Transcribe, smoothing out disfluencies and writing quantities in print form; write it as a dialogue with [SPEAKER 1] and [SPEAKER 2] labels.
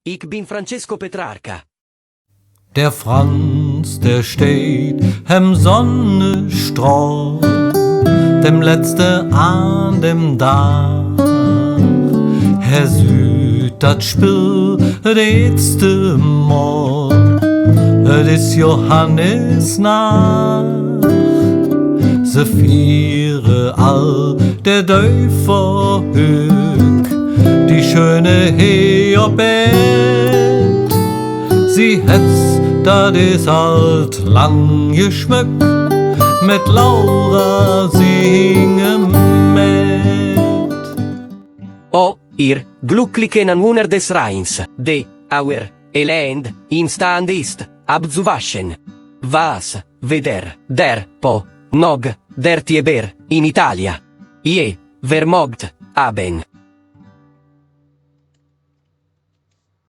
[SPEAKER 1] Ich bin Francesco Petrarca.
[SPEAKER 2] Der Franz, der steht hem Sonnenstrahl, dem letzte an dem Dach. Herr Süd, dat Spiel, het eerste Mal, het is Johannisnacht. Ze vieren all der Dörfer Höck, die schöne Heobett. Sie hetz, dat is alt lang geschmückt, mit Laura singen mit.
[SPEAKER 1] O, ihr glücklichen Wunder des Rheins, de, auer, Elend, in Stand ist, abzuwaschen. Was, weder, der, po, nog, der Tieber, in Italia. Je, vermogt, haben.